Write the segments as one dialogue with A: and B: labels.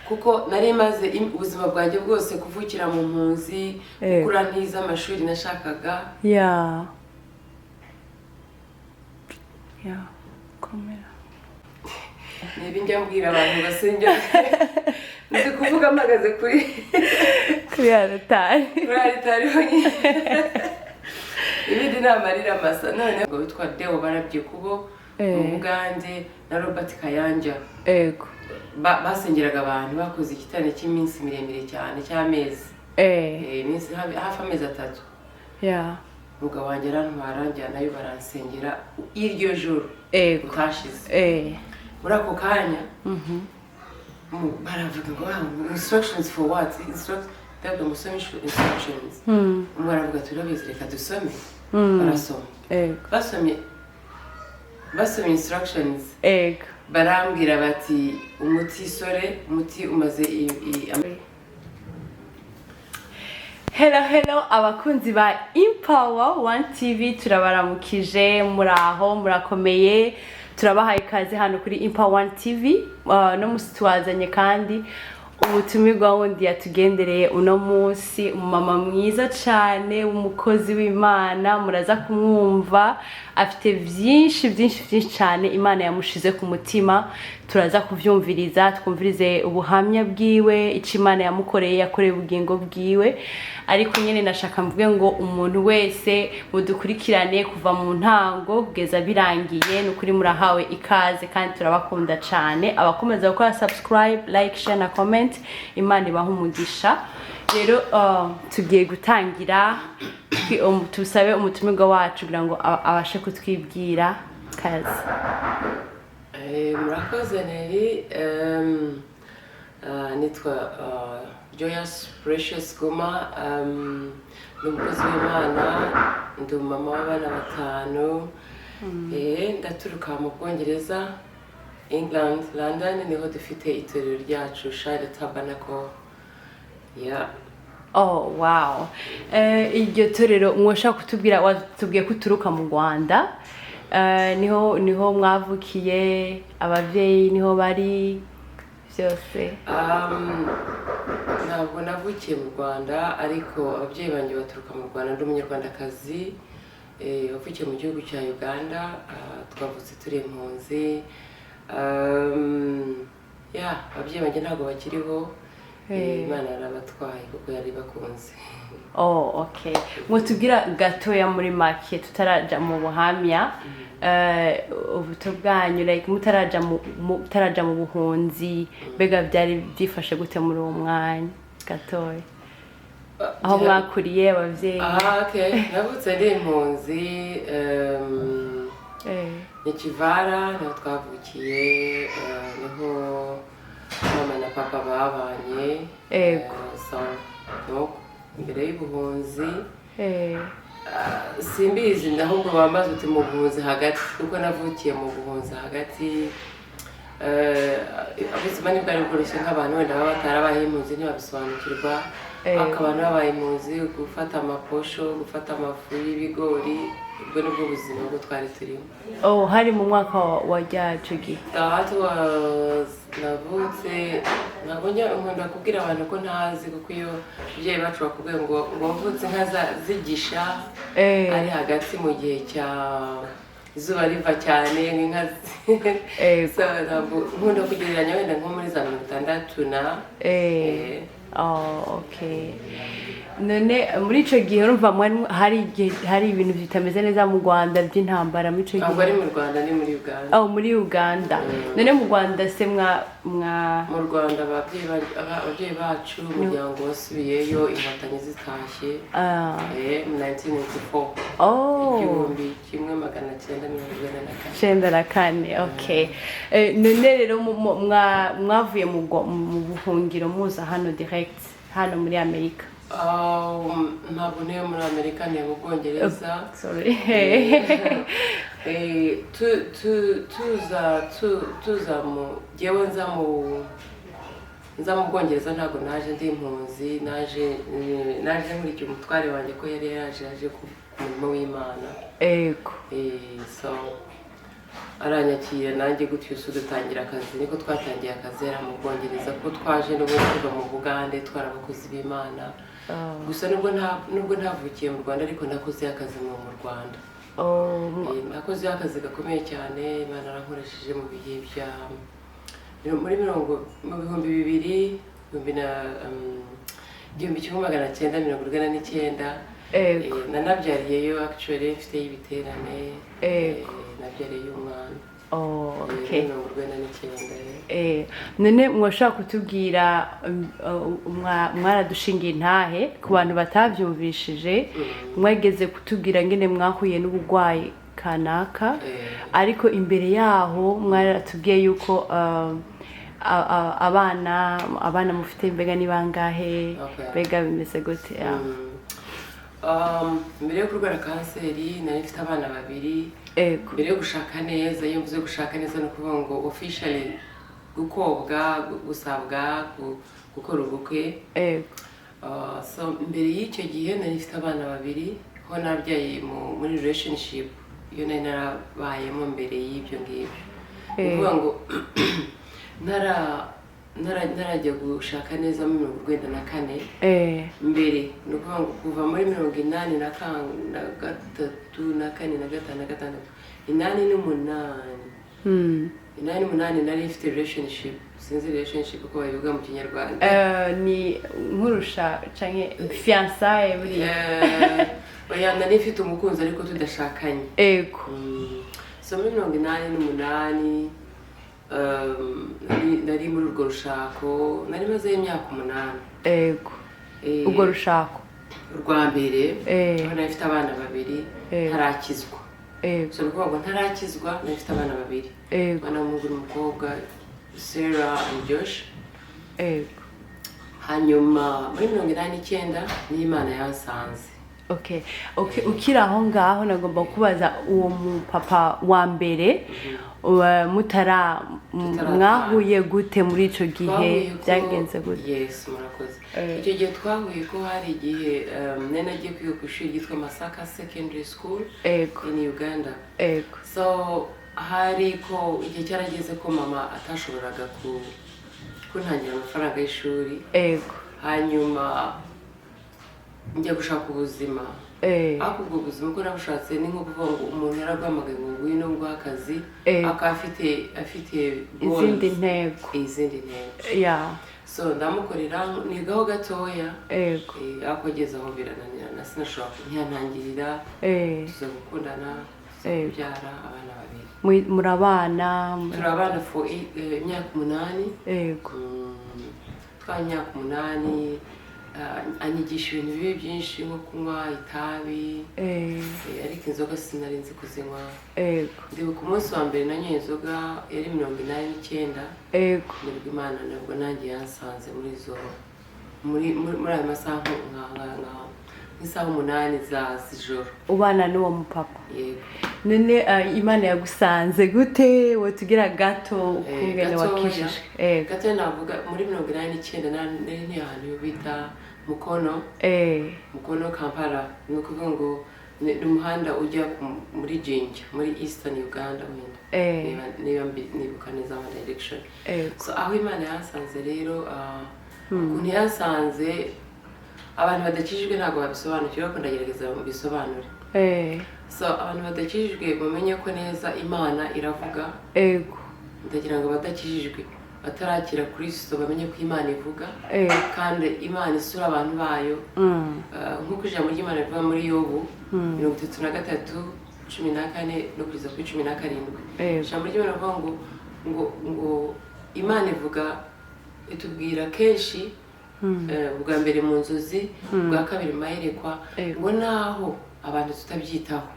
A: kuko nari maze ubuzima bwanjye bwose kuvukira mu mpunzi gukura ntiza amashuri nashakaga
B: komera
A: niba njya mbwira abantu basenga nzi kuvuga mpagaze kuri aritari honyine ibindi ni amarira masa none ngo witwa Deo barabye kubo mu Bugande na Robert Kayanja basengeraga abantu bakoze igitane cy'iminsi miremire cyane cy'amezi iminsi hafi amezi 3 umugabo wanjye arantwara nayo baransengera iryo joro utashize muri ako kanya baravuga ngo instructions for what ndabwo musome instructions baravuga turabizi reka dusome barasoma basomye instructions barambwira bati umuti umaze
B: Hello abakunzi ba Empower One TV turabaramukije muraho murakomeye turabahaye ikaze hano kuri Empower One TV no musitwazanye kandi ubutumirwa wundi yatugendereye uno munsi umama mwiza cyane umukozi w'Imana muraza kumwumva afite byinshi cyane Imana yamushize ku mutima turaza kuvyumviriza twumvirize ubuhamya bwiwe ico Imana yamukoreye yakoreye ubugingo bwiwe ariko nyene nashaka mvuge ngo umuntu wese mudukurikirane kuva mu ntango kugeza birangiye nukuri murahawe ikaze kandi turabakunda cyane abakomeza gukora subscribe like share na comment Imana ibaha umugisha rero tugiye gutangira tusabe umutumirwa wacu kugira ngo abashe kutwibwira kazi
A: murakoze neri nitwa Joyous Precious Guma n'umukozi w'Imana ndi mama w'abana 5 ndaturuka mu Bwongereza England London niho dufite itorero ryacu Shire Tabernacle
B: Oh wow iryo torero mwoshaka kutubwira watubwiye kuturuka mu Rwanda niho mwavukiye abavyeyi niho bari byose
A: ntabwo navukiye mu Rwanda ariko ababyeyi banjye baturuka mu Rwanda ndi umunyarwandakazi wavukiye mu gihugu cya Uganda twavutse turi impunzi ababyeyi banjye ntabwo bakiriho Imana yarabatwaye kuko yari bakunze
B: okay mutubwira gatoya muri make tutaraja mu buhamya ubuto bwanyu like mutaraja mu buhunzi bega byari byifashe gute muri uwo mwanya gatoya aho mwakuriye abavyeyi
A: navutse ndi impunzi Nikivara niho twavukiye niho mama na papa babanye imbere y'ubuhunzi simbizi ndahubwo bamaze uti mu buhunzi hagati kuko navukiye mu buhunzi hagati ubuzima ni bwari bworoshye nk'abantu wenda baba batarabaye impunzi ntibabisobanukirwa akaba nabaye impunzi gufata amaposho gufata amafu y'ibigori ubwo nibwo buzima bwo twari turimo
B: hari mu mwaka wa ryacu gihe
A: navutse ntabwo nkunda kubwira abantu ko ntazi kuko iyo ababyeyi bacu bakubwiye ngo wavutse zigisha ari hagati mu gihe cya izuba riva cyane nk'inka nkunda kugereranya wenda nko muri za 60
B: okay none muri ico gihe urumva hari ibintu bitameze neza mu Rwanda by'intambara muri ico gihe
A: ntabwo ari mu Rwanda ni muri Uganda
B: muri Uganda none mu Rwanda se
A: mu Rwanda ababyeyi bacu umuryango wasubiyeyo inkotanyi zitashye mu 1994 igihumbi kimwe 1994
B: okay none rero mwavuye mu buhungiro muza hano direct hano muri Amerika
A: ntabwo niyo muri Amerika niyo mu Bwongereza tuza mu yewe nza mu Bwongereza ntabwo naje ndi impunzi naje nkurikiye umutware wanjye ko yari yaje ku murimo w'Imana
B: ego
A: so aranyakira nanjye gutyo dutangira akazi niko twatangiye akazi mu Bwongereza ko twaje n'ubundi tuva mu Bugande twarabakozi b'Imana gusa nubwo ntavukiye mu Rwanda ariko nakoze akazi mu Rwanda nakoze akazi gakomeye cyane Imana yarankoresheje mu bihe bya muri mu bihumbi 1999 nanabyariyeyo actually mfite y'ibiterane nabyariye umwana
B: okay none mwashaka kutubwira mwaradushingiye intahe ku bantu batabyumvishije mwageze kutubwira ngene mwahuye n'ubugwayi kanaka ariko imbere yaho mwaratubwiye yuko abana mufite mbega ni bangahe mbega bimeze gute
A: mbere yo kurwara kanseri nari mfite abana babiri mbere yo gushaka neza iyo mvuze gushaka neza no kuvuga ngo officially gukobwa gusabwa gukora ubukwe so mbere y'icyo gihe nari mfite abana babiri ho nabyaye muri relationship iyo nari narabayemo mbere y'ibyo ngibyo kuvuga ngo narajya gushaka neza muri 1994 mbere no kuvuga ngo kuva muri 1983 nari mfite relationship sinzi relationship uko babivuga mu Kinyarwanda
B: ni nkurusha canke fiançailles buriya
A: oya nari mfite umukunzi ariko tudashakanye so muri 1988 nari muri urwo rushako nari maze imyaka 8
B: ubwo rushako
A: urwa mbere nari mfite abana babiri ntarakizwa so nukuvuga ngo ntarakizwa nari mfite abana babiri umwana w'umuhungu n'umukobwa Sarah and Josh hanyuma muri 1989 ni Imana yansanze
B: ukiri aho ngaho nagomba kubaza uwo mupapa wa mbere mwahuye gute muri icyo gihe byagenze gute
A: yes murakoze icyo gihe twahuye ko hari igihe nari nagiye kwiga ku ishuri ryitwa Masaka Secondary School in Uganda so hari ko igihe cyarageze ko mama atashoboraga kuntangira amafaranga y'ishuri hanyuma njya gushaka ubuzima ariko ubwo buzima uko nabushatse ni nko kuvuga ngo umuntu yaraguhamagaye ngo ngwino nguhe akazi akaba afite
B: izindi ntego
A: so ndamukorera nigaho gatoya ariko ageze aho birananirana sinashobora ntiyantangirira tuza gukundana kubyara abana babiri
B: muri abana
A: for imyaka 8 twanyaka 8 anyigisha ibintu bibi byinshi nko kunywa itabi ariko inzoga sinari nzi kuzinywa ndibuka umunsi wa mbere nanyoye inzoga yari 89 nibwo Imana nabwo nanjye yansanze muri ayo masaha nk'isaha 8 z'ijoro
B: ubana n'uwo mupapa none Imana yagusanze gute wotugira gato ukungene wakishije
A: gato navuga muri 1989 nari ahantu bita Mukono Kampala ni ukuvuga ngo ni umuhanda ujya muri Jinja muri Eastern Uganda niba nibuka neza ama direction so aho Imana yansanze rero ukuntu yansanze abantu badakijijwe ntabwo babisobanukirwa ko ndagerageza bisobanure so abantu badakijijwe bamenye ko neza Imana iravuga ndagira ngo badakijijwe batarakira Kristo bamenye ko Imana ivuga kandi Imana isura abantu bayo nk'uko ijambo ry'Imana rivuga muri Yobu 33:14 no kugeza kuri 17 ijambo ry'Imana rivuga ngo Imana ivuga itubwira kenshi ubwa mbere mu nzozi ubwa kabiri mayerekwa ngo naho abantu tutabyitaho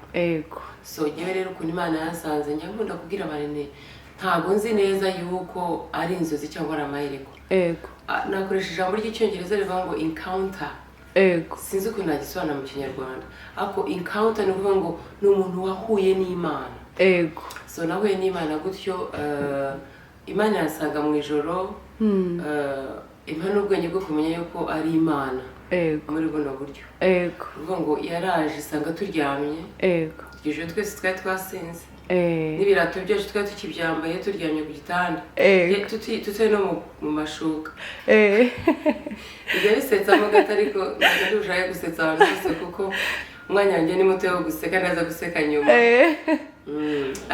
A: so ngewe rero ukuntu Imana yansanze njya nkunda kubwira abantu ntabwo nzi neza yuko ari inzozi cyangwa ari amayerekwa nakoresha ijambo ry'icyongereza rivuga ngo encounter sinzi ukuntu nagisobanura mu Kinyarwanda ariko encounter ni ukuvuga ngo ni umuntu wahuye n'Imana so nahuye n'Imana gutyo Imana yansanga mu ijoro impa n'ubwenge bwo kumenya yuko ari Imana muri buno buryo kuvuga ngo yaraje isanga turyamye ijoro twese twari twasinze n'ibirato byacu twari tukibyambaye turyamye ku gitanda tutari no mu mashuka ibyo bisetsamo gato ariko ntabwo ushaka gusetsa abantu bose kuko umwanya wanjye ni muto wo guseka naza guseka nyuma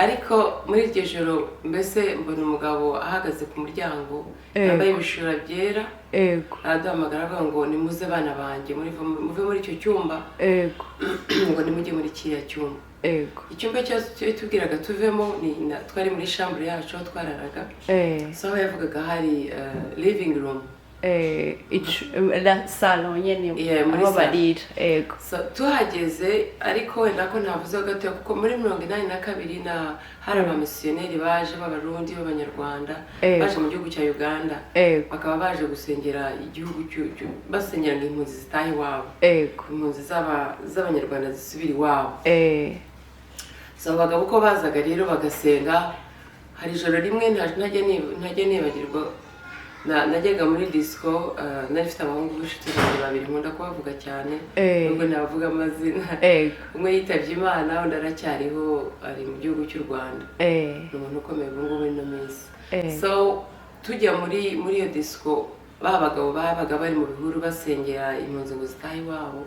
A: ariko muri iryo joro mbese mbona umugabo ahagaze ku muryango yambaye ibishura byera araduhamagara avuga ngo nimuze bana banjye muve muri icyo cyumba ngo nimujye muri kiriya cyumba icyumba cyose tubwiraga tuvemo twari muri chambre yacu aho twararaga so aho yavugaga hari living room
B: la salon nyene aho barira
A: tuhageze ariko wenda ko ntavuze gato kuko muri 1982 hari abamisiyoneri baje b'abarundi b'abanyarwanda baje mu gihugu cya Uganda bakaba baje gusengera igihugu basengera ngo impunzi zitahe iwabo impunzi z'abanyarwanda zisubira iwabo so abagabo uko bazaga rero bagasenga hari ijoro rimwe ntajya nibagirwa najyaga muri disco nari mfite abahungu b'inshuti zanjye babiri nkunda kubavuga cyane nubwo nabavuga amazina umwe yitabye Imana undi aracyariho ari mu gihugu cy'u Rwanda ni umuntu ukomeye ubu ngubu ino minsi so tujya muri iyo disco babagabo babaga bari mu bihuru basengera impunzi ngo zitahe iwabo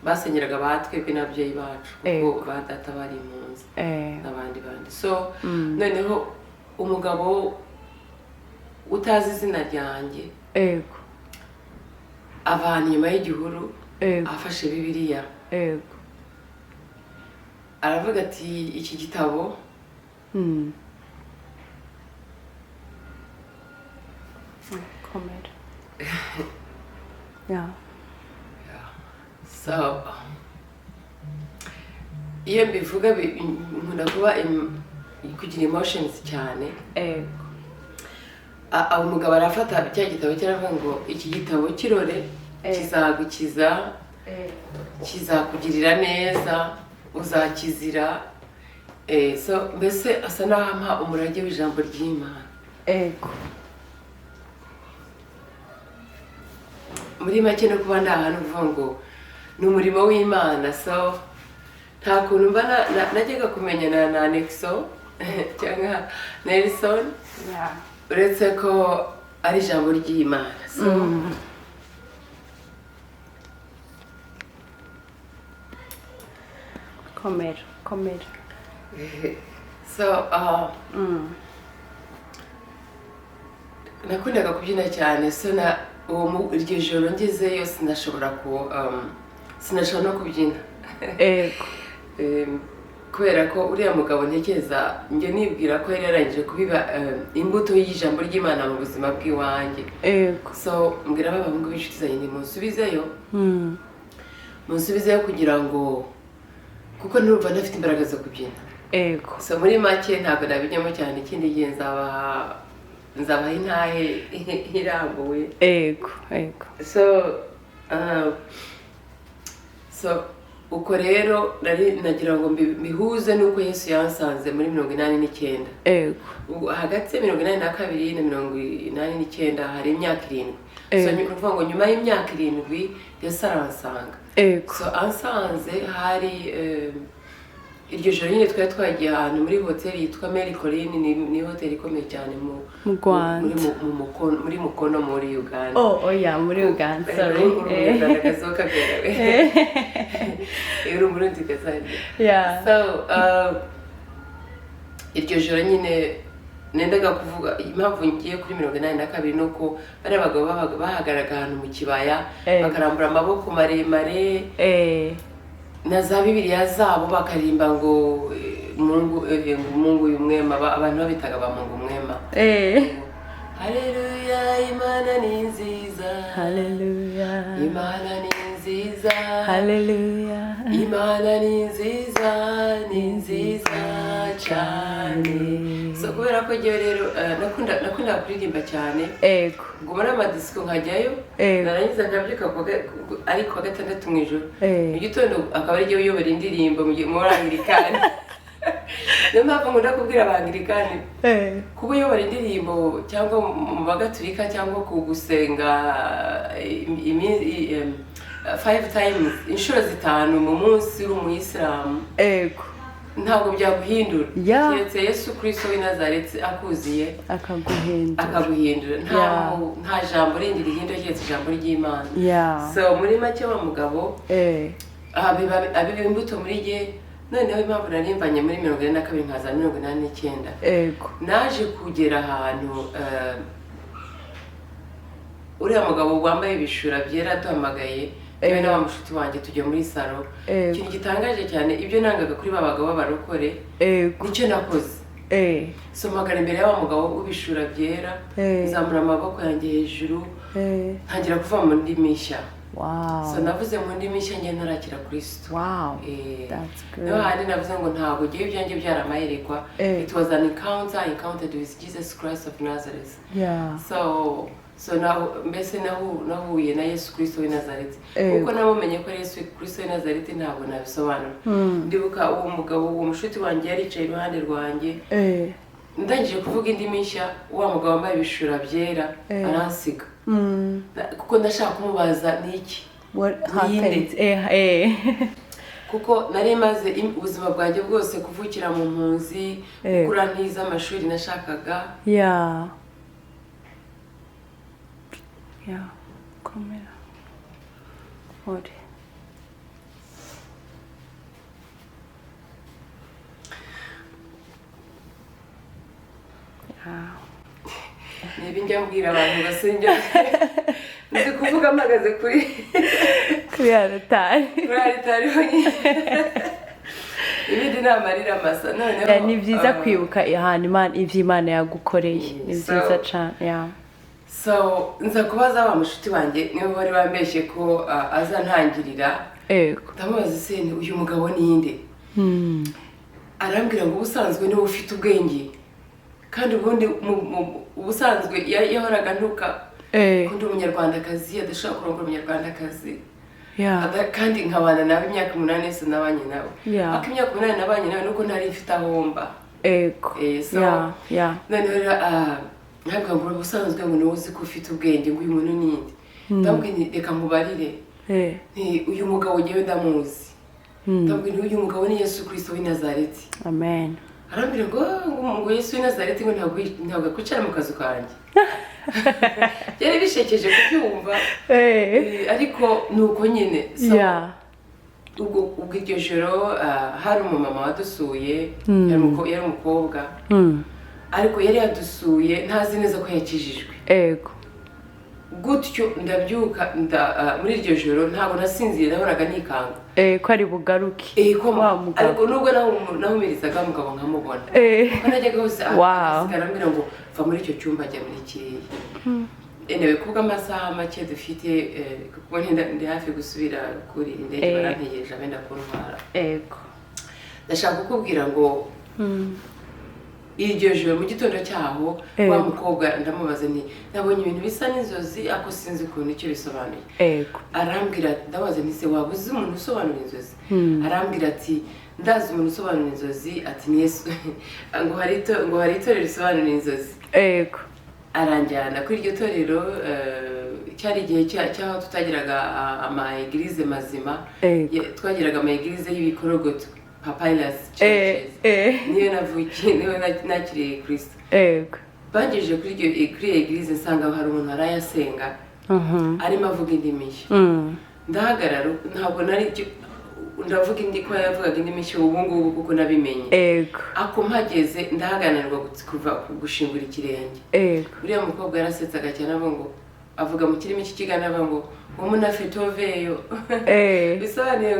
A: basengeraga batwebwe n'ababyeyi bacu kuko ba data bari impunzi n'abandi bandi so noneho umugabo utazi izina ryanjye avana inyuma y'igihuru afashe Bibiliya aravuga ati iki gitabo
B: komera
A: so iyo mbivuga nkunda kuba kugira emotions cyane umugabo arafata cya gitabo cyaravuga ngo iki gitabo kirore kizagukiza kizakugirira neza uzakizira so mbese asa naho ampa umurage w'ijambo ry'Imana muri make no kuba ndahantu uvuga ngo ni umurimo w'Imana so nta kuntu mba najyaga kumenyana na Nexo cyangwa Nelson uretse ko ari ijambo ry'Imana so
B: komera
A: so nakundaga kubyina cyane so iryo joro ngezeyo sinashobora no kubyina kubera ko uriya mugabo ntekereza njye nibwira ko yari yarangije kubiba imbuto y'ijambo ry'Imana mu buzima bw'iwanjye so mbwira abahungu b'inshuti zanjye ndi munsubizeyo kugira ngo kuko numva ntafite imbaraga zo kubyina so muri make ntabwo nabijyamo cyane ikindi gihe nzabaha intahe irambuwe so uko rero nagira ngo mbihuze nuko Yesu yansanze muri 89 hagati ya 82 na 89 hari imyaka 7 so nukuvuga ngo nyuma y'imyaka 7 Yesu aransanga so ansanze hari iryo joro nyine twari twagiye ahantu muri hoteli yitwa Mary Colline ni hoteli ikomeye cyane mu Rwanda muri Mukono muri Uganda
B: muri Uganda sorry
A: so iryo joro nyine nendaga kuvuga impamvu ngiye kuri 82 nuko bari abagabo bahagaraga ahantu mu kibaya bakarambura amaboko maremare na za Bibiliya zabo bakarimba ngo Mungu y'umwema abantu babitaga ba Mungu mwema haleluya Imana ni nziza haleluya Imana ni nziza haleluya Imana ni nziza cyane so kubera ko giye rero nakunda kuririmba cyane Guma n'amadisco nkajyayo narangiza nkabyuka ariko gatandatu mu ijoro mu gitondo akaba ari giye uyobora indirimbo muri Anglikani niyo mpamvu nkunda kubwira abangirikani kuba uyobora indirimbo cyangwa mu bagatulika cyangwa kugusenga 5 times inshuro 5 mu munsi uri umuyisilamu ntabwo byaguhindura
B: Yeah.
A: keretse Yesu Kristo w'i Nazareti akuziye akaguhindura nta jambo rindi rihindura keretse ijambo ry'Imana. So muri make wa mugabo abiba imbuto muri jye, noneho impamvu narimbanye muri 42 nkaza 89 naje kugera ahantu uriya mugabo wambaye ibishura byera duhamagaye yewe n'aba mushuti wanjye tujya muri salo. Ikintu gitangaje cyane ibyo nangaga kuri ba bagabo b'abarokore nicyo nakoze. So mpagara imbere y'aba mugabo w'ibishura byera, nzamura amaboko yanjye hejuru, ntangira kuva mu ndimi nshya. So navuze mu ndimi nshya njye ntarakira Kristo. Niyo handi navuze ngo ntabwo ngiye ibyanjye byaramayerekwa. It was an encounter I encountered with Jesus Christ of Nazareth. So mbese nahuye na Yesu Kristo w'i Nazareti. Kuko namumenye ko Yesu Kristo w'i Nazareti ntabwo nabisobanura. Ndibuka uwo mugabo uwo mushuti wanjye yaricaye iruhande rwanjye, ndangije kuvuga indimi nshya, wa mugabo wambaye ibishura byera aransiga. Kuko ndashaka kumubaza niki kuko nari maze ubuzima bwanjye bwose kuvukira mu mpunzi, gukura ntiza amashuri nashakaga.
B: Komera ore
A: niba njya mbwira abantu basenga nzi kuvuga mpagaze kuri
B: aritari
A: honyine ibindi ni amarira masa. Noneho
B: ni byiza kwibuka ahantu iby'Imana yagukoreye, ni byiza cyane.
A: So nza kubaza wa mushuti wanjye niwe bari bambeshye ko azantangirira. Ndamubaza se uyu mugabo ninde? Arambwira ngo ubusanzwe niwe ufite ubwenge, kandi ubundi ubusanzwe yahoraga ntuka kundi umunyarwandakazi adashobora kurongora umunyarwandakazi, kandi nkabana nawe imyaka 8 se nabanye nawe. Ako imyaka 8 nabanye nawe nuko ntari mfite ahomba. Noneho ntabwo ngo ubusanzwe ngo niwe uzi ko ufite ubwenge ngo uyu muntu ninde. Ndabwira reka mubarire uyu mugabo ngewe ndamuzi. Ndabwira uyu mugabo ni Yesu Kristo w'i Nazareti.
B: Amen.
A: Arambwira ngo Yesu w'i Nazareti ngo ntabwo akwicara mu kazu kanjye. Byari bishekeje kubyumva, ariko nuko nyine. Ubwo iryo joro hari umumama wadusuye, yari umukobwa, ariko yari yadusuye ntazi neza ko yakijijwe. Gutyo ndabyuka muri iryo joro ntabwo nasinziriye, nahoraga nikanga
B: ko ari bugaruke.
A: Ariko nubwo nahumirizaga mugabo nkamubona, ko najyaga hose arambwira ngo va muri icyo cyumba ajya muri kiriya. Kubwo amasaha make dufite, kuko ndi hafi gusubira kuri indege, barantegereje abenda kuntwara. Ndashaka kukubwira ngo iryo joro mu gitondo cyaho wa mukobwa ndamubaza nti nabonye ibintu bisa n'inzozi ako sinzi ukuntu icyo bisobanuye. Arambwira ndabaza nti se waba uzi umuntu usobanura inzozi? Arambwira ati ndazi umuntu usobanura inzozi, ati ni Yesu ngo hari itorero risobanura inzozi. Aranjyana kuri iryo torero. Cyari igihe cyaho tutagiraga ama-eglise mazima, twagiraga ama-eglise y'ibikorogoto, papyrus churches. Niyo navukiye, niyo nakiriye Kristo. Bangejeje kuri iyo eglise nsanga hari umuntu arayasenga, arimo avuga indimi nshya. Ndahagarara, ntabwo nari ndavuga indi ko yavugaga indimi nshya ubu ngubu kuko nabimenye. Ako mpageze ndahaganirwa kuva gushingura ikirenge. Uriya mukobwa yarasetsaga cyane avuga mu kirimi cy'ikigana ngo umunafetoveyo, bisobanuye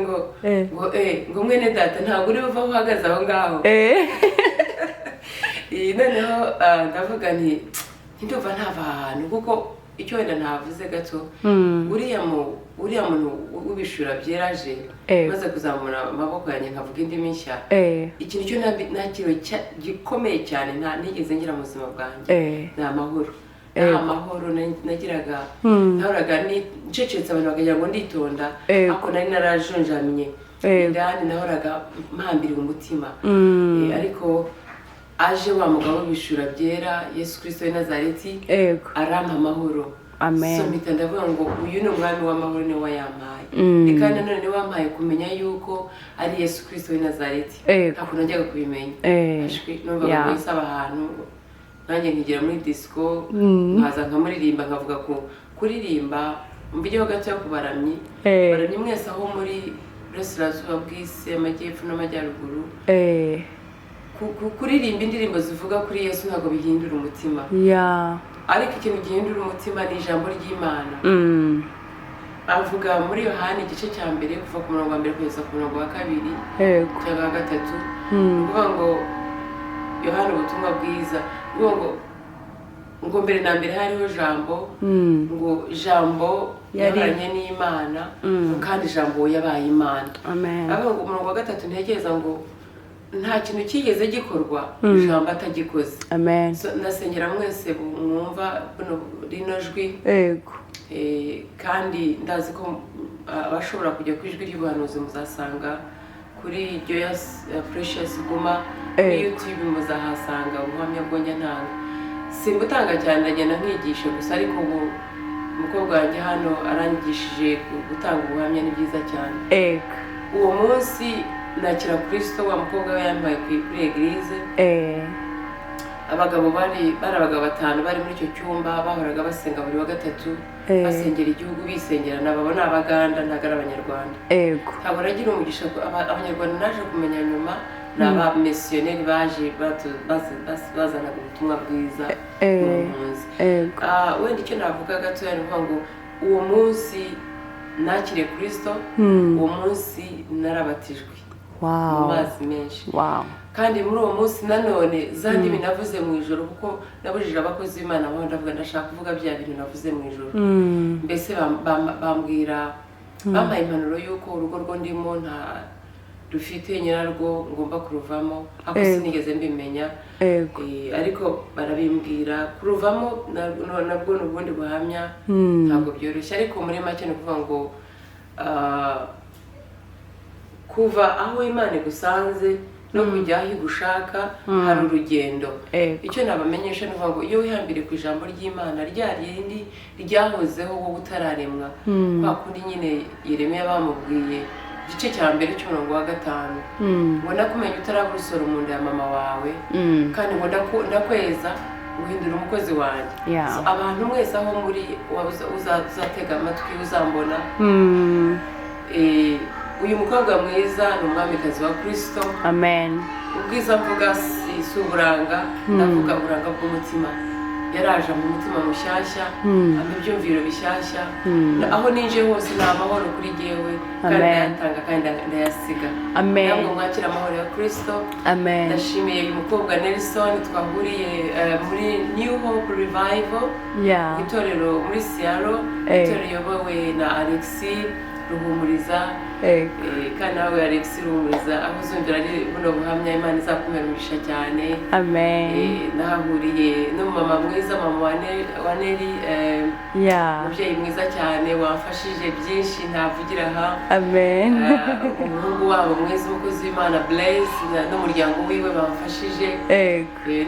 A: ngo mwene data ntabwo uri buva uhagaze aho ngaho. Noneho ndavuga nti ndumva ntava ahantu, kuko icyo wenda ntavuze gato, uriya muntu w'ibishura byeraje maze kuzamura amaboko yanjye nkavuga indimi nshya. Ikintu cyo nakiriwe gikomeye cyane nigeze ngira mu buzima bwanjye ni amahoro. Amahoro nagiraga, nahoraga ncecetse abantu bakagira ngo nditonda, ariko nari narajonjamye indani, nahoraga mpambiriwe umutima. Ariko aje wa mugabo w'ibishura byera Yesu Kristo w'i Nazareti arampa amahoro.
B: amen.
A: So mpita ndavuga ngo uyu ni umwami w'amahoro niwe wayampaye kandi nanone niwe wampaye kumenya yuko ari Yesu Kristo w'i Nazareti ntabwo najyaga kubimenya numvaga ngo yisaba ahantu nanjye nkigira muri disco nkaza nkamuririmba nkavuga ko kuririmba mbigeho gato yo kubaramyi baramyi mwese aho muri burasirazuba bw'isi amajyepfo n'amajyaruguru kuririmba indirimbo zivuga kuri Yesu ntabwo bihindura umutima ariko ikintu gihindura umutima ni ijambo ry'Imana avuga muri Yohana igice cya mbere kuva ku murongo wa mbere kugeza ku murongo wa kabiri cyangwa wa gatatu uvuga ngo Yohana ubutumwa bwiza ngo mbere na mbere hariho jambo ngo jambo yaranye n'Imana kandi jambo yabaye Imana avuga ngo umurongo wa gatatu ntekereza ngo nta kintu kigeze gikorwa ijambo atagikoze ndasengera mwese mwumva rino jwi kandi ndazi ko abashobora kujya ku ijwi ry'ubuhanuzi muzasanga kuri Joyous Precious Guma kuri YouTube muzahasanga ubuhamya bw'Onyantanga simbutanga cyane ndagenda nkigisha gusa ariko ubu umukobwa wanjye hano arangishije gutanga ubuhamya ni byiza cyane uwo munsi nakira Kristo wa mukobwa we yambaye kuri eglise abagabo bari abagabo batanu bari muri icyo cyumba bahoraga basenga buri wa gatatu basengera igihugu bisengera nababona abaganda ntago ari abanyarwanda ntabwo nagira umugisha abanyarwanda naje kumenya nyuma n'aba missionnaire baje bazanaga ubutumwa bwiza mu mpunzi wenda icyo navuga gato ni ngo uwo munsi nakiriye Kristo uwo munsi narabatijwe mu mazi menshi kandi muri uwo munsi nanone za ndimi navuze mu ijoro kuko nabujije abakozi b'Imana aho ndavuga ndashaka kuvuga bya bintu navuze mu ijoro mbese bambwira bampaye impanuro y'uko urugo rwo ndimo nta rufite nyirarwo ngomba kuruvamo ako sinigeze mbimenya ariko barabimbwira kuruvamo nabwo n'ubundi buhamya ntabwo byoroshye ariko muri make ni ukuvuga ngo kuva aho Imana igusanze no kujya aho igushaka hari urugendo icyo nabamenyesha ni ngo iyo wihambire ku ijambo ry'Imana rya rindi ryahozeho wowe utararemwa kwa kundi nyine Yeremiya bamubwiye igice cya mbere cy'umurongo wa 5 ngo nakumenya utarabusora mu nda ya mama wawe kandi ngo ndakweza guhindura umukozi wanjye abantu mwese aho muri uzatega amatwi uzambona uyu mukobwa mwiza ni umwamikazi wa Kristo ubwiza mvuga si uburanga ndavuga uburanga bw'umutima yaraje mu mutima mushyashya ibyumviro bishyashya aho ninjiye hose ni amahoro kuri jyewe kandi ndayatanga kandi ndayasiga ntabwo mwakira amahoro ya Kristo ndashimiye uyu mukobwa Nelson twahuriye muri New Hope Revival itorero muri Seattle itorero riyobowe na Alexis Ruhumuriza kandi nawe Alexis Ruhumuriza aho uzumvira ari buno buhamya Imana izakumera umugisha cyane nahahuriye n'umumama mwiza mama wa Neri umubyeyi mwiza cyane wamfashije byinshi ntavugira aha umuhungu wabo mwiza umukozi w'Imana Blaise n'umuryango wiwe bamfashije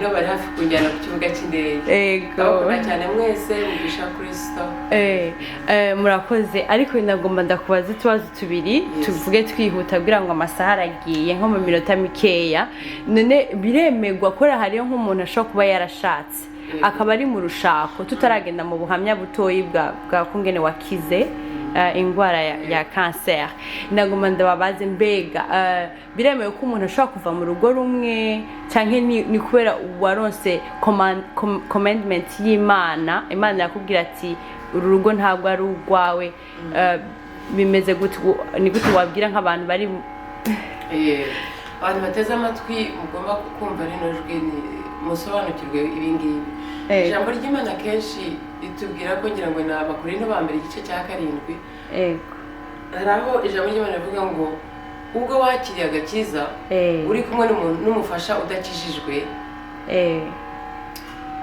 A: no bari hafi kunjyana ku kibuga cy'indege bakunda cyane mwese mugisha Kristo
B: murakoze ariko ndagomba ndakubaza utubazo tubiri tuvuge twihuta kugira ngo amasaha aragiye nko mu minota mikeya none biremegwa ko hariyo nk'umuntu ashobora kuba yarashatse akaba ari mu rushako tutaragenda mu buhamya butoyi bwa kungene wakize ingwara ya cancer ndagomba ndababaze mbega biremewe ko umuntu ashobora kuva mu rugo rumwe canke ni kubera waronse commandment y'Imana Imana yakubwira ati uru rugo ntabwo ari urwawe bimeze gute ni gute wabwira nk'abantu bari
A: abantu bateze amatwi mugomba kumva rino jwi musobanukirwe ibingibi ijambo ry'Imana kenshi ritubwira ko ngira ngo n'abakorinto ba mbere igice cya 7 hari aho ijambo ry'Imana rivuga ngo ubwo wakiriye agakiza uri kumwe n'umufasha udakijijwe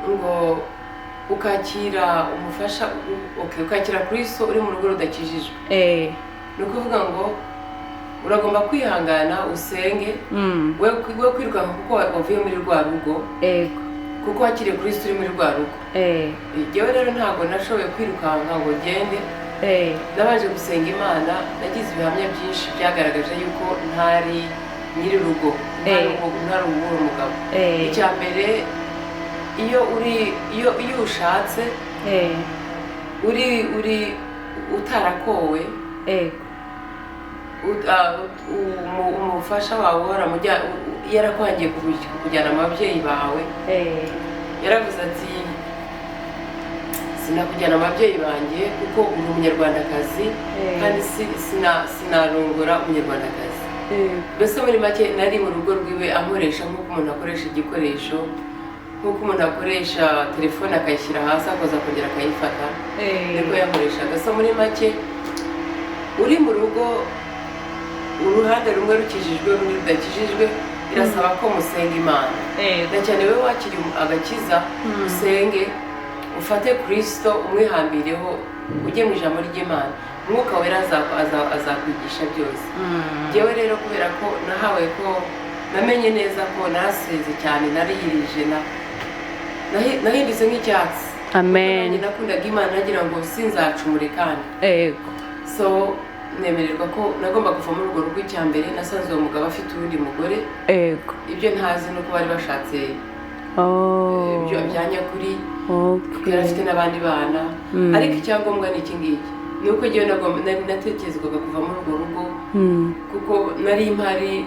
A: ngo ukakira umufasha ukakira Kristo uri mu rugo rudakijijwe ni ukuvuga ngo uragomba kwihangana usenge we kwirukanka kuko wavuye muri rwa rugo kuko wakiriye Kristo uri muri rwa rugo. Jewe rero ntabwo nashoboye kwirukanka ngo ngende, nabanje gusenga Imana, nagize ibihamya byinshi byagaragaje yuko ntari nyiri rugo, ntari uwo mugabo. Icya mbere, iyo ushatse uri utarakowe, umufasha wawe uhora yarakwangiye kujyana ababyeyi bawe, yaravuze ati sinakujyana ababyeyi banjye kuko uri umunyarwandakazi kandi sinarongora umunyarwandakazi. Mbese muri make nari mu rugo rwiwe ankoresha nk'uko umuntu akoresha igikoresho, nk'uko umuntu akoresha telefone akayishyira hasi akoza akongera akayifata, niko yakoreshaga. So muri make uri mu rugo, uruhande rumwe rukijijwe urundi rudakijijwe, birasaba ko musenga Imana. Na cyane we wakiriye agakiza, usenge, ufate Kristo umwihambireho, ujye mu ijambo ry'Imana, Umwuka Wera azakwigisha byose. Jewe rero kubera ko nahawe ko namenye neza ko naraseze cyane, nariyirije, nahindutse nk'icyatsi.
B: Amen.
A: Nakundaga Imana nagira ngo sinzacumure kandi. So nemererwa ko nagomba kuva muri urwo rugo. Icya mbere, nasanze uwo mugabo afite uwundi mugore. Ibyo ntazi nuko bari bashatse ibyo byanyakuri, yari afite n'abandi bana. Ariko icyangombwa ni iki ngiki, ni uko njyewe natekerezwaga kuva muri urwo rugo kuko nari mpari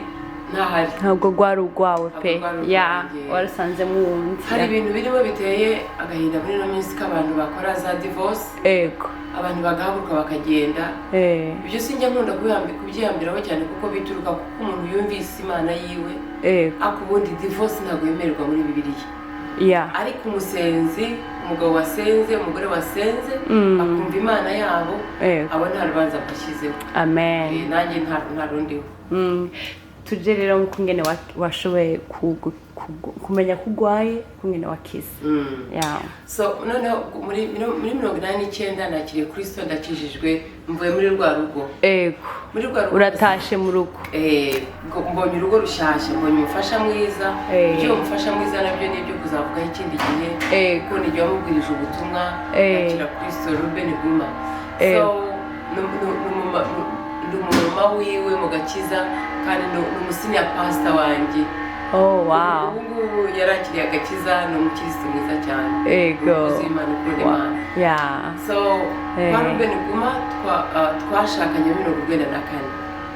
A: ntahari.
B: Ntabwo rwari urwawe pe, warasanzemo uwundi.
A: Hari ibintu birimo biteye agahinda muri ino minsi k'abantu bakora za divorce, abantu bagahaguruka bakagenda. Ibyo sinjya nkunda kubyihambiraho cyane kuko bituruka kuko umuntu yumvise Imana yiwe, ariko ubundi divorce ntabwo yemererwa muri Bibiliya. Ariko umusenzi, umugabo wasenze, umugore wasenze, akumva Imana yabo, abo nta rubanza bashyizeho.
B: Amen.
A: Nanjye nta rundiho.
B: Tuje rero kungene washoboye kumenya ko urwaye, kungene wakize.
A: So noneho muri 1989 nakiriye Kristo, ndakijijwe, mvuye muri rwa rugo. Muri rwa rugo
B: uratashe mu rugo.
A: Mbonye urugo rushyashya, mbonye umufasha mwiza. Ibyo umufasha mwiza nabyo nibyo kuzavugaho ikindi gihe, kuko nijya wamubwirije ubutumwa, nakira Kristo Ruben Guma. So ndi umumama wiwe mu gakiza, kandi ni umusiniya pastor wanjye. Ubu yarakiriye agakiza, ni umukirisitu mwiza cyane. Imana ikunda Imana. So kwa Ruben Guma twashakanye muri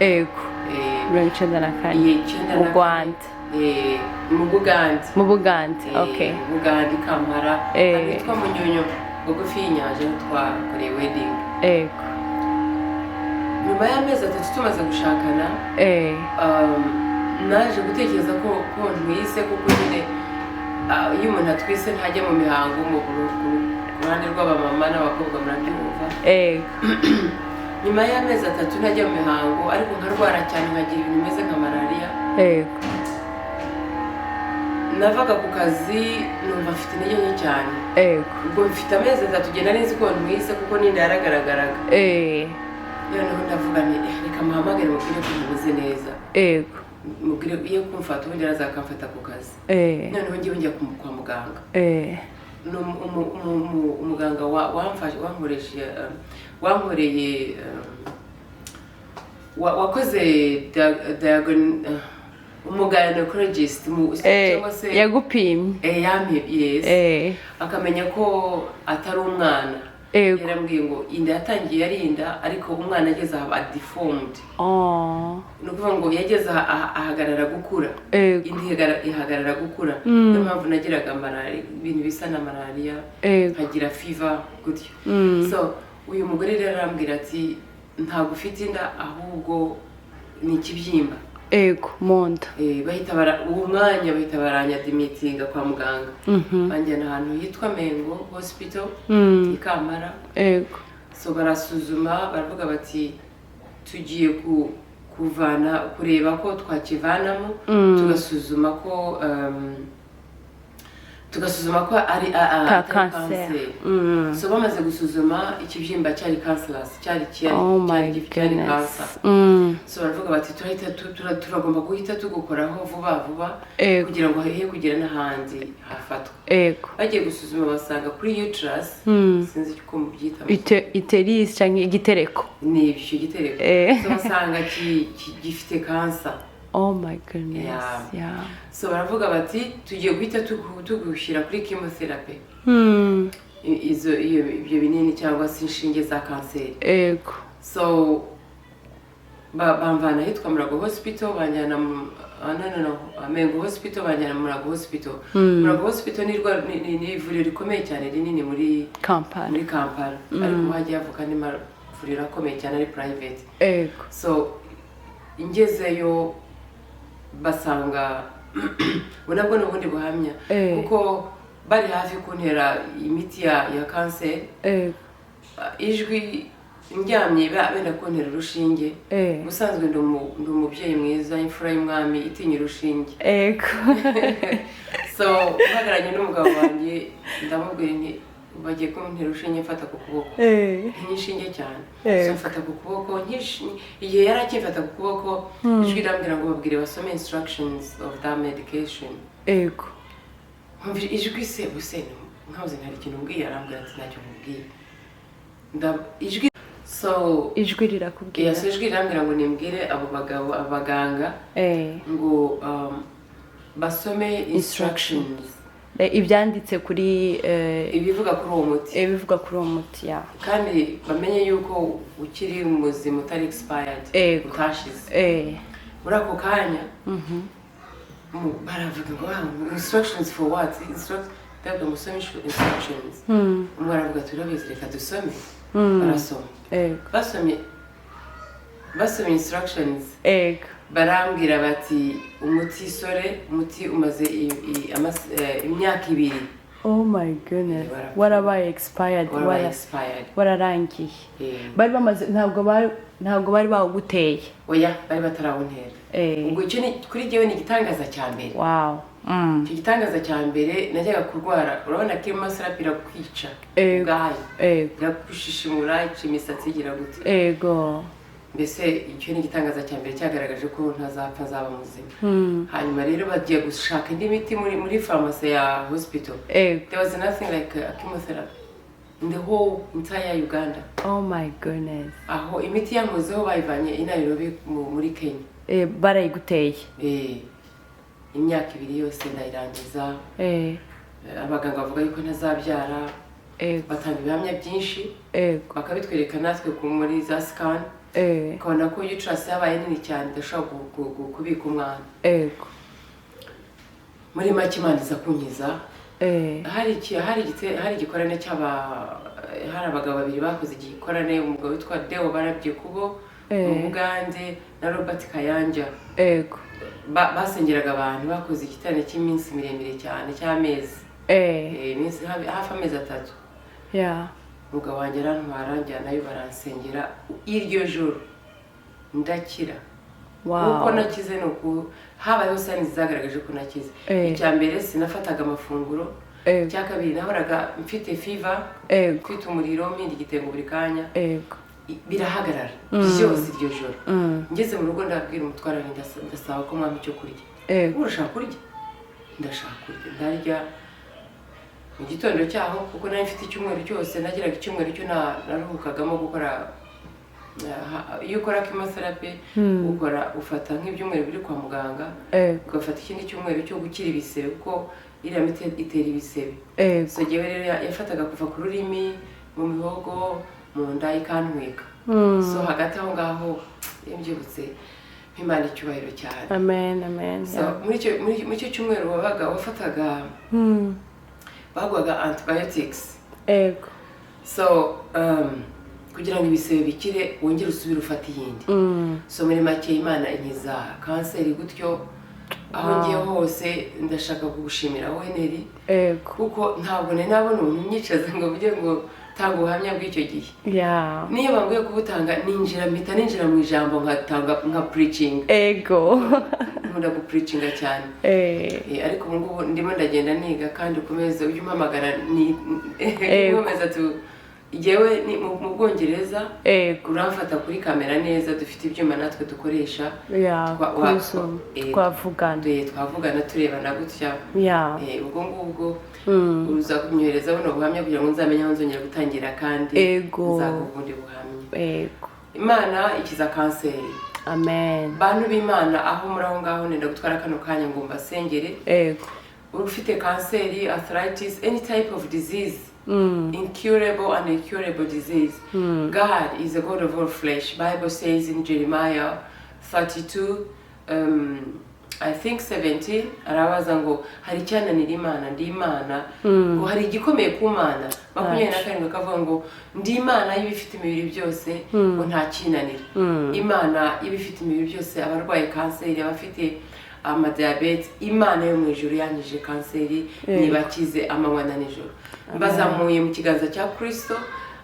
A: 1994.
B: 1994 mu Rwanda.
A: Mu Bugande.
B: Mu
A: Bugande Kampala, ahitwa Munyonyo, bugufi y'inyanja, twakoreye wedding. Nyuma y'amezi 3 tumaze gushakana, naje gutekereza ko ntwise, kuko nyine iyo umuntu atwise ntajya mu mihango mu ruhande rw'abamama n'abakobwa murabyumva. Nyuma y'amezi 3 ntajya mu mihango, ariko nkarwara cyane, nkagira ibintu bimeze nka malariya. Navaga ku kazi numva mfite intege nke cyane. Ubwo mfite amezi 3 genda nzi ko ntwise kuko n'inda yaragaragaraga. Noneho ndavuga nti reka muhamagare mubwire ko ntameze neza. Mubwire iyo kumfata ubundi arazakamfata ku kazi. Noneho ngiye njya kwa muganga. Umuganga wankoreye wakoze umugynecologist cyangwa se yagupimye, akamenya ko atari umwana. Yarambwiye ngo inda yatangiye yarinda, ariko umwana ageze aha deformed. Ni ukuvuga ngo yageze ahagarara gukura, indi ihagarara gukura. Niyo mpamvu nagiraga malariya, ibintu bisa na malariya, nkagira fever gutyo. So uyu mugore rero arambwira ati ntabwo ufite inda, ahubwo ni ikibyimba.
B: Monda.
A: Uwo mwanya bahita baranyadimitinga kwa muganga. Banjyana ahantu hitwa Mengo Hospital i Kampala. So barasuzuma, baravuga bati tugiye kureba ko twakivanamo, tugasuzuma ko tugasuzuma ko ari kanseri. So bamaze gusuzuma ikibyimba cyari cancerous, cyari gifite cancer. So baravuga bati turagomba guhita tugukoraho vuba kugira ngo hehe kugira n'ahandi hafatwa. Bagiye gusuzuma basanga kuri uterus, sinzi uko mubyita,
B: iteris cyangwa igitereko,
A: ni icyo gitereko. So basanga gifite cancer.
B: Oh my goodness. Yeah.
A: So baravuga bati tugiye guhita tugushyira kuri chemotherapy. Ibyo binini cyangwa se inshinge za kanseri. So bamvana hitwa Murago Hospital banjyana Mengo Hospital banjyana Murago Hospital. Murago Hospital ni ivuriro rikomeye cyane rinini muri Kampala. Ariko hagiye havuka ni mavuriro akomeye cyane ari private. So ingezeyo basanga nabwo n'ubundi buhamya kuko bari hafi kuntera imiti ya kanseri. Ijwi ndyamye benda kuntera urushinge, ubusanzwe ndi umubyeyi mwiza, imfura y'umwami itinya urushinge. So mpagaranye n'umugabo wanjye ndamubwira nti bagiye kuntera urushinge, mfata ku kuboko nk'inshinge cyane. So mfata ku kuboko igihe yari akimfata ku kuboko, ijwi rirambwira ngo babwire basome instructions of that medication. Nkumva ijwi se nkabuze ntari ikintu mbwiye, arambwira ati ntacyo mubwiye. Ijwi
B: rirakubwira?
A: Ijwi rirambwira ngo nimbwire abo bagabo abaganga ngo basome instructions,
B: ibyanditse kuri
A: ibivuga kuri uwo muti, kandi bamenye yuko ukiri muzima utari expired, utashize. Muri ako kanya baravuga ngo instructions for what? Ndabwo musome instructions. Umwe aravuga turabizi reka dusome. Barasoma. Basome instructions. Barambwira bati umuti umaze imyaka 2.
B: Oh my goodness. Warabaye expired. Wararangiye. Bari bamaze ntabwo bari bawuguteye.
A: Oya, bari batarawuntera. Ubwo icyo ni kuri jewe ni igitangaza cya mbere.
B: Wow.
A: Icyo gitangaza cya mbere najyaga kurwara, urabona chemotherapy irakwica ubwayo, irakushishimura, ica imisatsi igira gute. Mbese icyo ni igitangaza cya mbere cyagaragaje ko ntazapfa azaba muzima. Hanyuma rero bagiye gushaka indi miti muri pharmacy ya hospital. There was nothing like a chemotherapy in the whole entire Uganda.
B: Oh my goodness.
A: Aho imiti yankozeho bayivanye i Nairobi muri Kenya.
B: Barayiguteye?
A: Imyaka 2 yose ndayirangiza. Abaganga bavuga yuko ntazabyara. Batanga ibihamya byinshi. Bakabitwereka natwe muri za scan. Ukabona ko uterus yabaye nini cyane idashobora kubika umwana. Muri make Imana iza kunkiza. Hari igikorane hari abagabo 2 bakoze igikorane, umugabo witwa Deo barabye kubo mu Bugande na Robert Kayanja. Basengeraga abantu, bakoze igiterane cy'iminsi miremire cyane cy'amezi. Hafi amezi 3. Umugabo wanjye arantwara njyanayo baransengera, iryo joro ndakira. Uko nakize nuko habayeho signs zagaragaje ko nakize. Icya mbere sinafataga amafunguro. Icya kabiri nahoraga mfite fever, mfite umuriro, mpinda igitengo buri kanya. Birahagarara byose iryo joro. Ngeze mu rugo ndabwira umutwara ndasaba ko mwampa icyo kurya. Urashaka kurya? Ndashaka kurya. Ndarya mu gitondo cyaho kuko nari mfite icyumweru cyose, nagiraga icyumweru cyo naruhukagamo gukora. Iyo ukora chemotherapy ufata nk'ibyumweru biri kwa muganga, ugafata ikindi cyumweru cyo gukira ibisebe kuko iriya miti itera ibisebe. So jewe rero yafataga kuva ku rurimi, mu mihogo, mu nda ikantwika. So hagati aho ngaho yembyibutse Imana icyubahiro cyane.
B: Amen.
A: So muri icyo cyumweru wafataga bagwaga antibiotics. So kugira ngo ibisebe bikire wongere usubire ufata iyindi. So muri make Imana inkiza kanseri gutyo. Aho ngiye hose ndashaka kugushimira wowe Neri, kuko ntabwo nabona umuntu myicaza ngo bije ngo tanga ubuhamya bw'icyo gihe niyo bambwiye kubutanga mpita ninjira mu ijambo nka preaching nkunda gupreachinga cyane ariko ubu ngubu ndimo ndagenda niga kandi ukomeze ujye umpamagara nkomeza yewe ni mu Bwongereza uramfata kuri kamera neza dufite ibyuma natwe dukoresha twavugana turebana gutya ubwo ngubwo uza kunyohereza buno buhamya kugira ngo nzamenye aho nzongera gutangira kandi nzaguha ubundi buhamya Imana ikiza kanseri
B: amen
A: bantu b'Imana aho muri aho ngaho nenda gutwara kano kanya ngo mbasengere ufite kanseri arthritis any type of disease incurable and incurable disease God is a God of all flesh. Bible says in Jeremiah 32 I think 17 arabaza ngo hari cyananira Imana ndi Imana ngo hari igikomeye ku Mana 27 akavuga ngo ndi Imana y'ibifite imibiri byose ngo nta kinanira Imana y'ibifite imibiri byose abarwaye kanseri abafite amadiabete Imana yo mu ijuru yangije kanseri nibakize amanywa na nijoro bazamuye mu kiganza cya Kristo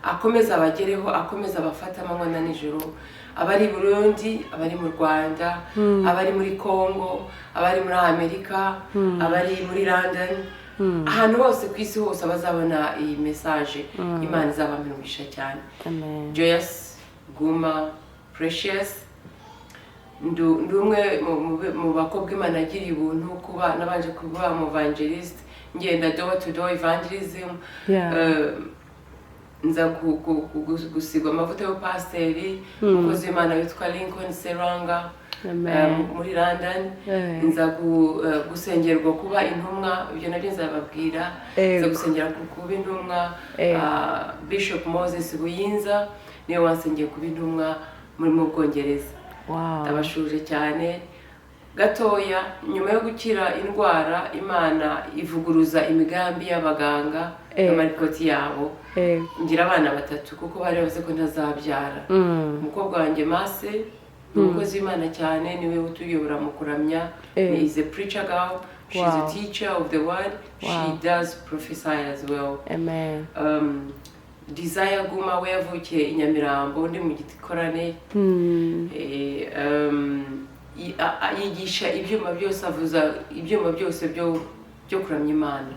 A: akomeza abagereho akomeza abafata amanywa na nijoro abari Burundi abari mu Rwanda abari muri Congo abari muri Amerika abari muri London ahantu hose ku isi hose bazabona iyi message Imana izabamirugisha cyane Joyous Guma Precious ndumwe mu bakobwa Imana agiriye ubuntu kuba nabanje kuba mu evangelist ngenda door to door evangelism nza gusigwa amavuta yo pasiteri umukozi w'Imana witwa Lincoln Seranga muri London nza gusengerwa kuba intumwa ibyo nabyo nzababwira nza gusengera kuba intumwa Bishop Moses Buyinza niwe wansengeye kuba intumwa mu Bwongereza ndabashuje cyane gatoya nyuma yo gukira indwara Imana ivuguruza imigambi y'abaganga n'amarikoti yabo ngira abana 3 kuko bari bavuze ko ntazabyara umukobwa wanjye Mase umukozi w'Imana cyane niwe utuyobora mu kuramya is a preacher girl she's a teacher of the word she does prophesy as well Desire Guma we yavukiye i Nyamirambo ndi mu Gitikorane yigisha ibyuma byose avuza ibyuma byose byo kuramya Imana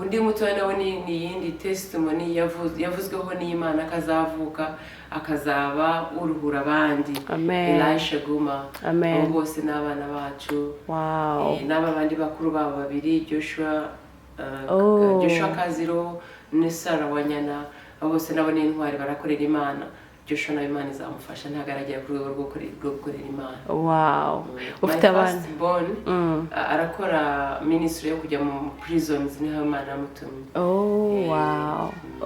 A: undi mutoya nawe ni yindi testimony yavuzweho n'Imana akazavuka akazaba uruhura abandi Elisha Guma abo bose n'abana bacu n'aba bandi bakuru babo babiri Joshua Kaziro ne Sarah Wanyana abo bose nabo ni intwari barakorera Imana Joshua na Imana izamufasha ntagaragera ku rwego rwo gukorera Imana
B: ufite abana
A: arakora ministry yo kujya mu prisons niho Imana yamutumye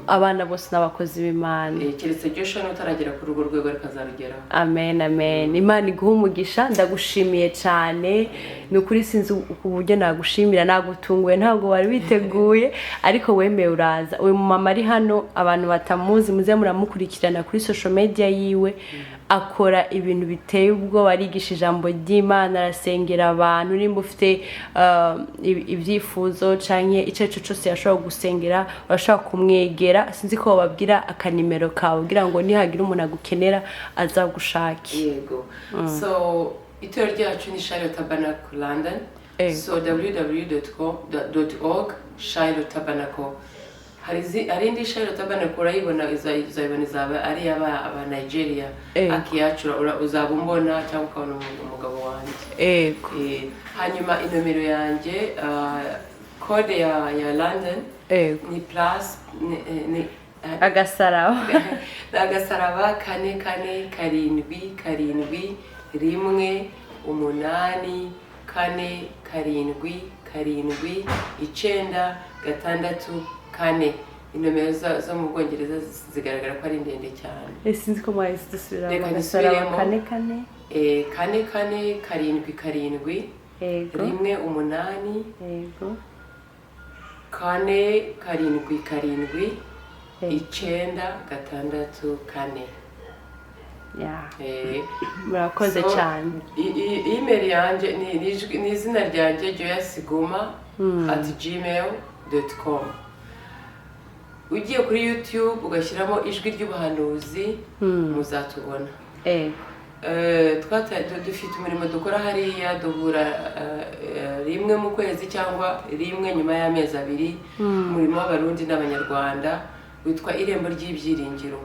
B: abana bose n'abakozi b'Imana
A: keretse Joshua n'utaragera ku rwego rwego rikazarugeraho
B: amen Imana iguha umugisha ndagushimiye cyane ni ukuri sinzi uburyo nagushimira nagutunguye ntabwo wari witeguye ariko wemeye uraza uyu mama ari hano abantu batamuzi muze muramukurikirana kuri social media yiwe akora ibintu biteye ubwo barigisha ijambo ry'Imana arasengera abantu nimba ufite ibyifuzo canke icyo cyose yashobora gusengera urashobora kumwegera sinzi ko bababwira akanimero kawe kugira ngo nihagira umuntu agukenera azagushake
A: yego so itorero ryacu ni Shiloh Tabernacle London so www.org Shiloh Tabernacle hari indi Shiloh Tabernacle urayibona izayibona izaba ari aba Nigeria akiyacura uzabumbona cyangwa ukabona umugabo wanjye hanyuma inomero yanjye code ya London ni plus ni
B: agasaraba
A: 4 inomero zo mu Bwongereza zigaragara ko ari ndende cyane
B: sinzi ko mwahise dusubira agasaraba 4 murakoze cyane
A: email yanjye ni izina ryanjye joyousguma@gmail.com ugiye kuri YouTube ugashyiramo ijwi ry'ubuhanuzi muzatubona. Dufite umurimo dukora hariya, duhura rimwe mu kwezi cyangwa rimwe nyuma y'amezi abiri, umurimo w'abarundi n'abanyarwanda witwa irembo ry'ibyiringiro,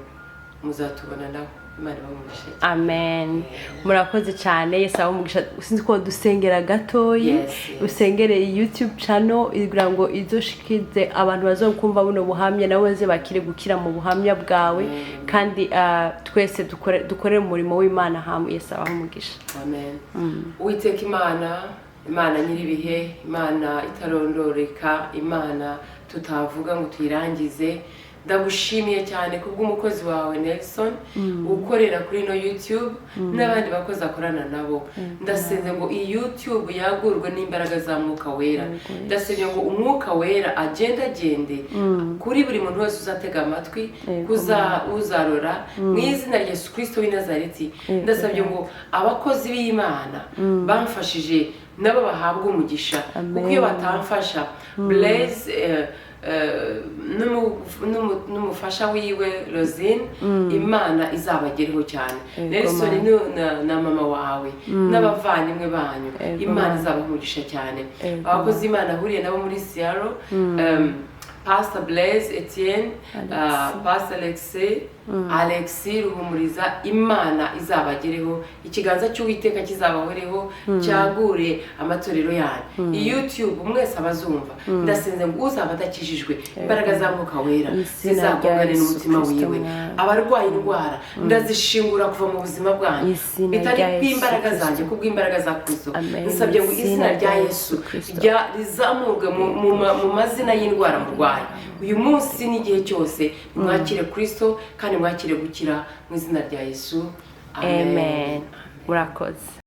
A: muzatubona naho. Imana ibamugishe.
B: Amen. Murakoze cyane. Yesu abamugisha. Sinzi ko dusengera gatoyi, usengere YouTube channel kugira ngo izoshikize abantu bazokumva buno buhamya nawe ze bakire gukira mu buhamya bwawe, kandi twese dukore umurimo w'Imana hamwe. Yesu abamugisha.
A: Amen. Uwiteka Imana nyiribihe, Imana itarondoreka, Imana tutavuga ngo tuyirangize, ndagushimiye cyane kubw'umukozi wawe Nelson ukorera kuri no YouTube n'abandi bakozi akorana nabo. Ndasenze ngo iyi YouTube yagurwe n'imbaraga za Mwuka Wera. Ndasenze ngo Umwuka Wera agende kuri buri muntu wese uzatega amatwi, uzarora mu izina rya Yesu Kristo w'i Nazareti. Ndasabye ngo abakozi b'Imana bamfashije nabo bahabwa umugisha, kuko iyo batamfasha Blaise n'umufasha wiwe Rosine, Imana izabagereho cyane. Nelson na mama wawe n'abavandimwe banyu, Imana izabamugisha cyane. Abakozi Imana ahuriye nabo muri Seattle, Pastor Blaise Etienne, Pastor Alexis Ruhumuriza, Imana izabagereho, ikiganza cy'Uwiteka kizabahoreho, cyagure amatorero yanyu. YouTube mwese abazumva, ndasenze ngo uzaba adakijijwe, imbaraga za Mwuka Wera zizagongane n'umutima wiwe. Abarwaye indwara ndazishingura kuva mu buzima bwanyu, bitari kw'imbaraga zanjye, kubw'imbaraga za Kristo. Nsabye ngo izina rya Yesu rizamurwe mu mazina y'indwara murwaye. Uyu munsi n'igihe cyose mwakire Kristo kandi mwakire gukira mu izina rya Yesu. Amen.
B: Murakoze.